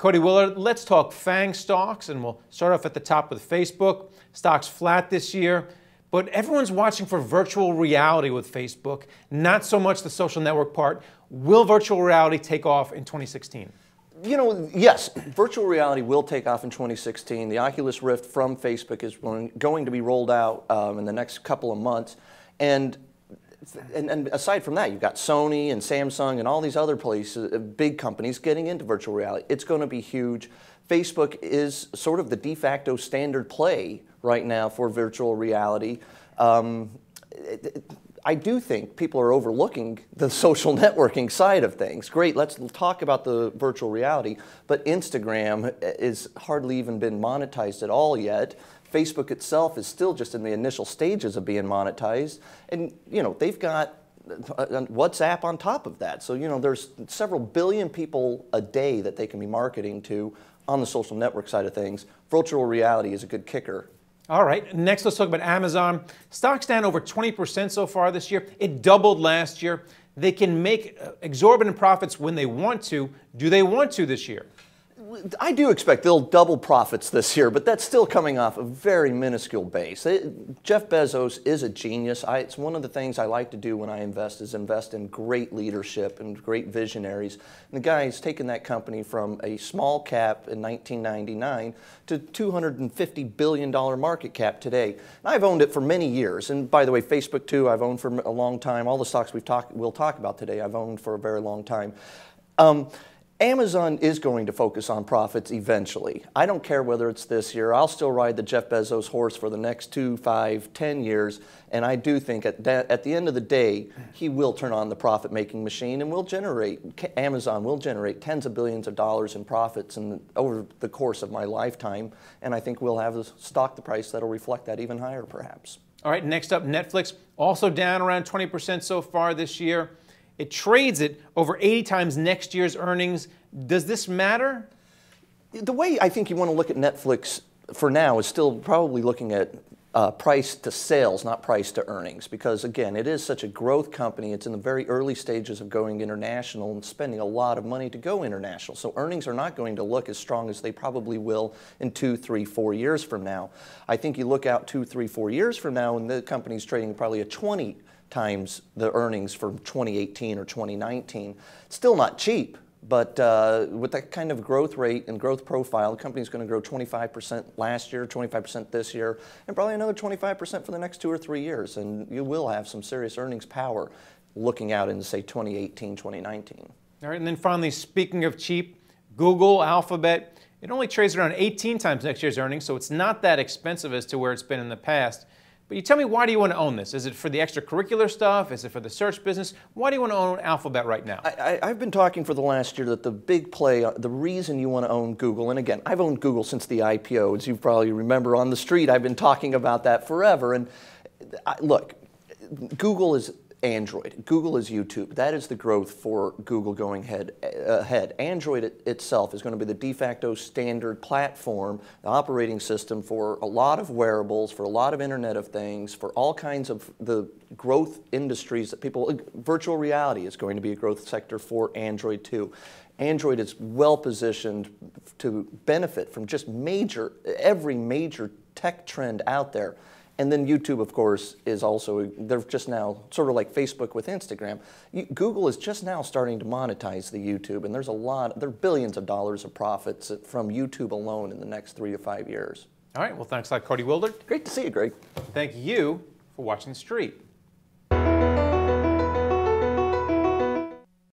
Cody Willard, let's talk FANG stocks, and we'll start off at the top with Facebook. Stocks flat this year, but everyone's watching for virtual reality with Facebook, not so much the social network part. Will virtual reality take off in 2016? You know, yes, virtual reality will take off in 2016. The Oculus Rift from Facebook is going to be rolled out in the next couple of months. And aside from that, you've got Sony and Samsung and all these other places, big companies getting into virtual reality. It's going to be huge. Facebook is sort of the de facto standard play right now for virtual reality. I do think people are overlooking the social networking side of things. Great, let's talk about the virtual reality, but Instagram is hardly even been monetized at all yet. Facebook itself is still just in the initial stages of being monetized, and you know they've got WhatsApp on top of that. So you know there's several billion people a day that they can be marketing to on the social network side of things. Virtual reality is a good kicker. All right, next let's talk about Amazon. Stock's down over 20% so far this year. It doubled last year. They can make exorbitant profits when they want to. Do they want to this year? I do expect they'll double profits this year, but that's still coming off a very minuscule base. Jeff Bezos is a genius. It's one of the things I like to do when I invest is invest in great leadership and great visionaries. And the guy has taken that company from a small cap in 1999 to $250 billion market cap today. And I've owned it for many years. And by the way, Facebook too, I've owned for a long time. All the stocks we'll talk about today, I've owned for a very long time. Amazon is going to focus on profits eventually. I don't care whether it's this year. I'll still ride the Jeff Bezos horse for the next 2, 5, 10 years. And I do think at the end of the day, he will turn on the profit-making machine and Amazon will generate tens of billions of dollars in profits over the course of my lifetime. And I think we'll have the stock price that'll reflect that even higher, perhaps. All right, next up, Netflix, also down around 20% so far this year. It trades at over 80 times next year's earnings. Does this matter? The way I think you want to look at Netflix for now is still probably looking at price to sales, not price to earnings, because again, it is such a growth company. It's in the very early stages of going international and spending a lot of money to go international. So earnings are not going to look as strong as they probably will in 2, 3, 4 years from now. I think you look out 2, 3, 4 years from now and the company's trading probably at 20 times the earnings for 2018 or 2019. It's still not cheap, but with that kind of growth rate and growth profile, the company's going to grow 25% last year, 25% this year, and probably another 25% for the next 2 or 3 years. And you will have some serious earnings power looking out into, say, 2018, 2019. All right, and then finally, speaking of cheap, Google, Alphabet, it only trades around 18 times next year's earnings, so it's not that expensive as to where it's been in the past. But you tell me, why do you want to own this? Is it for the extracurricular stuff? Is it for the search business? Why do you want to own Alphabet right now? I've been talking for the last year that the big play, the reason you want to own Google, and again, I've owned Google since the IPO. As you probably remember on the street, I've been talking about that forever. And look, Google is Android. Google is YouTube. That is the growth for Google going ahead. Android itself is going to be the de facto standard platform, the operating system for a lot of wearables, for a lot of Internet of Things, for all kinds of the growth industries that people, virtual reality is going to be a growth sector for Android too. Android is well positioned to benefit from just every major tech trend out there. And then YouTube, of course, is also, they're just now, sort of like Facebook with Instagram, Google is just now starting to monetize the YouTube, and there are billions of dollars of profits from YouTube alone in the next 3 to 5 years. All right, well, thanks a lot, Cody Willard. Great to see you, Greg. Thank you for watching The Street.